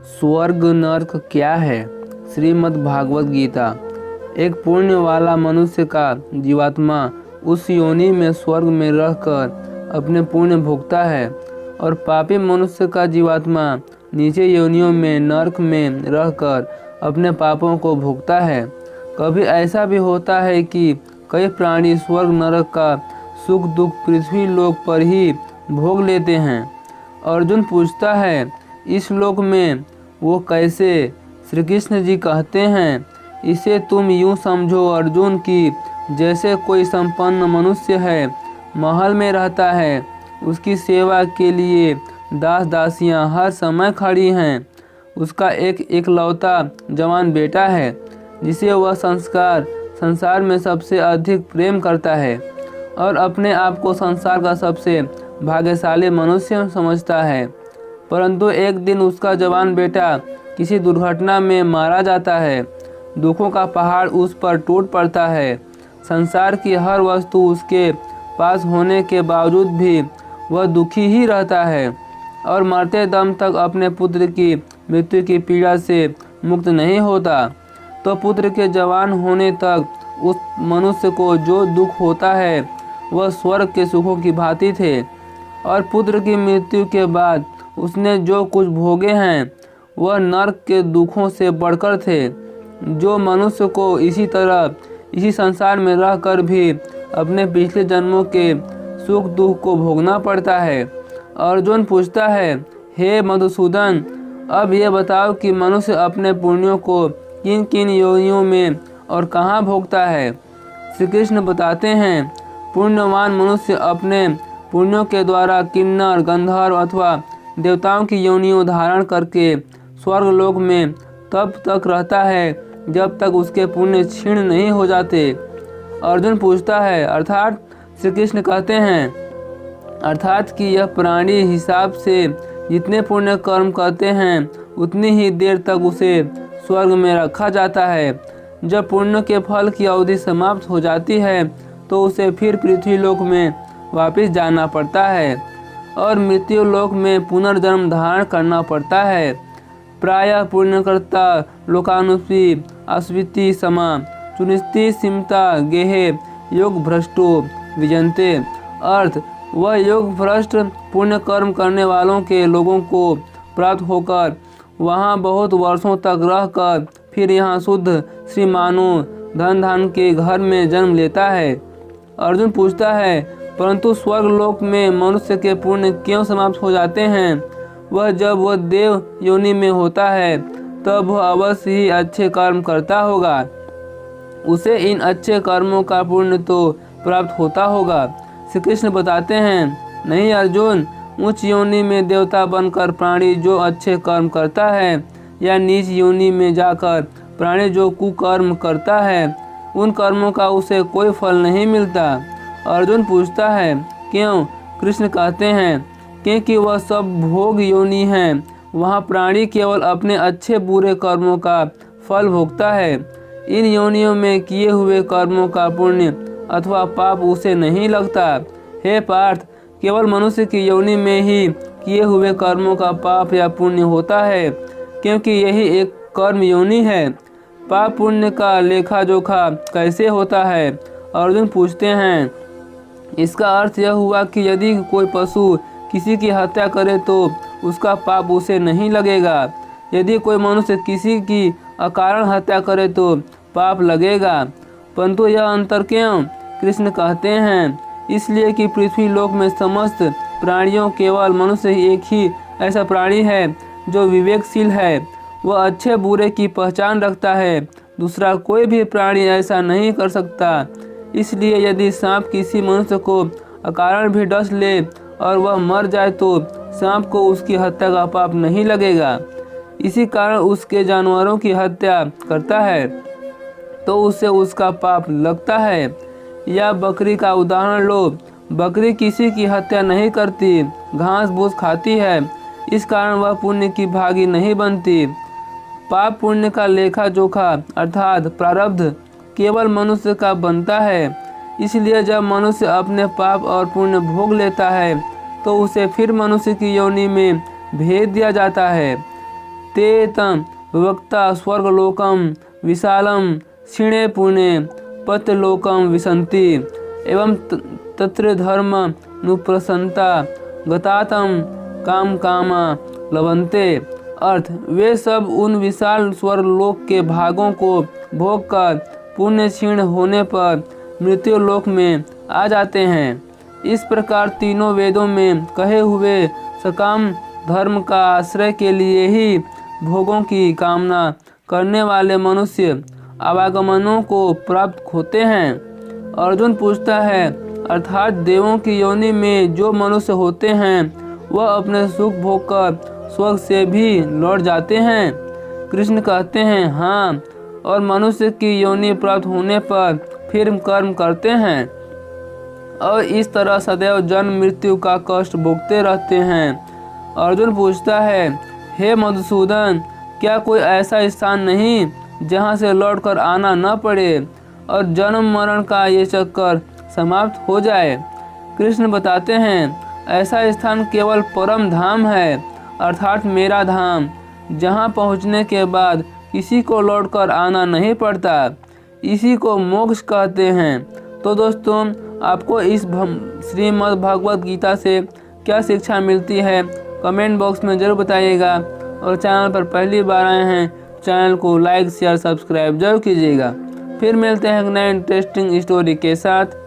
स्वर्ग नर्क क्या है? श्रीमद् भागवत गीता। एक पुण्य वाला मनुष्य का जीवात्मा उस योनि में स्वर्ग में रहकर अपने पुण्य भोगता है और पापी मनुष्य का जीवात्मा नीचे योनियों में नर्क में रहकर अपने पापों को भोगता है। कभी ऐसा भी होता है कि कई प्राणी स्वर्ग नरक का सुख दुख पृथ्वी लोक पर ही भोग लेते हैं। अर्जुन पूछता है, इस लोक में वो कैसे? श्री कृष्ण जी कहते हैं, इसे तुम यूँ समझो अर्जुन कि जैसे कोई संपन्न मनुष्य है, महल में रहता है, उसकी सेवा के लिए दास दासियां हर समय खड़ी हैं। उसका एक इकलौता जवान बेटा है जिसे वह संसार में सबसे अधिक प्रेम करता है और अपने आप को संसार का सबसे भाग्यशाली मनुष्य समझता है। परंतु एक दिन उसका जवान बेटा किसी दुर्घटना में मारा जाता है। दुखों का पहाड़ उस पर टूट पड़ता है। संसार की हर वस्तु उसके पास होने के बावजूद भी वह दुखी ही रहता है और मरते दम तक अपने पुत्र की मृत्यु की पीड़ा से मुक्त नहीं होता। तो पुत्र के जवान होने तक उस मनुष्य को जो दुख होता है वह स्वर्ग के सुखों की भांति थे, और पुत्र की मृत्यु के बाद उसने जो कुछ भोगे हैं वह नर्क के दुखों से बढ़कर थे। जो मनुष्य को इसी तरह इसी संसार में रहकर भी अपने पिछले जन्मों के सुख दुख को भोगना पड़ता है। अर्जुन पूछता है, हे मधुसूदन, अब ये बताओ कि मनुष्य अपने पुण्यों को किन किन योनियों में और कहाँ भोगता है? श्री कृष्ण बताते हैं, पुण्यवान मनुष्य अपने पुण्यों के द्वारा किन्नर गंधर्व अथवा देवताओं की योनियों धारण करके स्वर्ग लोक में तब तक रहता है जब तक उसके पुण्य क्षीण नहीं हो जाते। अर्जुन पूछता है, अर्थात? श्री कृष्ण कहते हैं, अर्थात कि यह प्राणी हिसाब से जितने पुण्य कर्म करते हैं उतनी ही देर तक उसे स्वर्ग में रखा जाता है। जब पुण्य के फल की अवधि समाप्त हो जाती है तो उसे फिर पृथ्वी लोक में वापस जाना पड़ता है और मृत्यु लोक में पुनर्जन्म धारण करना पड़ता है। प्रायः पुण्यकर्ता लोकानुपी अस्विति समा चुनिस्ति सिमता गेहे योग भ्रष्टो विजंते। अर्थ, वह योग भ्रष्ट पुण्य कर्म करने वालों के लोगों को प्राप्त होकर वहाँ बहुत वर्षों तक रहकर फिर यहाँ शुद्ध श्रीमानों धन धान के घर में जन्म लेता है। अर्जुन पूछता है, परंतु स्वर्ग लोक में मनुष्य के पुण्य क्यों समाप्त हो जाते हैं? वह जब वह देव योनि में होता है तब वह अवश्य ही अच्छे कर्म करता होगा। उसे इन अच्छे कर्मों का पुण्य तो प्राप्त होता होगा। श्री कृष्ण बताते हैं, नहीं अर्जुन, उच्च योनि में देवता बनकर प्राणी जो अच्छे कर्म करता है या नीच योनि में जाकर प्राणी जो कुकर्म करता है, उन कर्मों का उसे कोई फल नहीं मिलता। अर्जुन पूछता है, क्यों? कृष्ण कहते हैं, क्योंकि वह सब भोग योनि है, वहाँ प्राणी केवल अपने अच्छे बुरे कर्मों का फल भोगता है। इन योनियों में किए हुए कर्मों का पुण्य अथवा पाप उसे नहीं लगता। हे पार्थ, केवल मनुष्य की योनि में ही किए हुए कर्मों का पाप या पुण्य होता है, क्योंकि यही एक कर्म योनि है। पाप पुण्य का लेखा जोखा कैसे होता है? अर्जुन पूछते हैं, इसका अर्थ यह हुआ कि यदि कोई पशु किसी की हत्या करे तो उसका पाप उसे नहीं लगेगा। यदि कोई मनुष्य किसी की अकारण हत्या करे तो पाप लगेगा। परंतु यह अंतर क्यों? कृष्ण कहते हैं, इसलिए कि पृथ्वी लोक में समस्त प्राणियों केवल मनुष्य ही एक ही ऐसा प्राणी है जो विवेकशील है। वह अच्छे बुरे की पहचान रखता है। दूसरा कोई भी प्राणी ऐसा नहीं कर सकता। इसलिए यदि सांप किसी मनुष्य को अकारण भी डस ले और वह मर जाए तो सांप को उसकी हत्या का पाप नहीं लगेगा। इसी कारण उसके जानवरों की हत्या करता है तो उसे उसका पाप लगता है। या बकरी का उदाहरण लो, बकरी किसी की हत्या नहीं करती, घास फूस खाती है, इस कारण वह पुण्य की भागी नहीं बनती। पाप पुण्य का लेखा जोखा अर्थात प्रारब्ध केवल मनुष्य का बनता है। इसलिए जब मनुष्य अपने पाप और पुण्य भोग लेता है तो उसे फिर मनुष्य की योनि में भेज दिया जाता है। ते तं वक्ता स्वर्गलोकम विशालम क्षीणे पुणे पत्यलोकम विशन्ति एवं तत्र धर्म नुप्रसन्ता गतातम काम कामा लभन्ते। अर्थ, वे सब उन विशाल स्वर्गलोक के भागों को भोग कर पुण्य क्षीण होने पर मृत्यु लोक में आ जाते हैं। इस प्रकार तीनों वेदों में कहे हुए सकाम धर्म का आश्रय के लिए ही भोगों की कामना करने वाले मनुष्य आवागमनों को प्राप्त होते हैं। अर्जुन पूछता है, अर्थात देवों की योनि में जो मनुष्य होते हैं वह अपने सुख भोग कर स्वर्ग से भी लौट जाते हैं। कृष्ण कहते हैं, हाँ, और मनुष्य की योनि प्राप्त होने पर फिर कर्म करते हैं और इस तरह सदैव जन्म मृत्यु का कष्ट भोगते रहते हैं। अर्जुन पूछता है, हे मधुसूदन, क्या कोई ऐसा स्थान नहीं जहाँ से लौटकर आना न पड़े और जन्म मरण का ये चक्कर समाप्त हो जाए? कृष्ण बताते हैं, ऐसा स्थान केवल परम धाम है, अर्थात मेरा धाम, जहाँ पहुँचने के बाद किसी को लौटकर आना नहीं पड़ता। इसी को मोक्ष कहते हैं। तो दोस्तों, आपको इस श्रीमद् भागवत गीता से क्या शिक्षा मिलती है कमेंट बॉक्स में ज़रूर बताइएगा। और चैनल पर पहली बार आए हैं, चैनल को लाइक शेयर सब्सक्राइब जरूर कीजिएगा। फिर मिलते हैं एक नए इंटरेस्टिंग स्टोरी के साथ।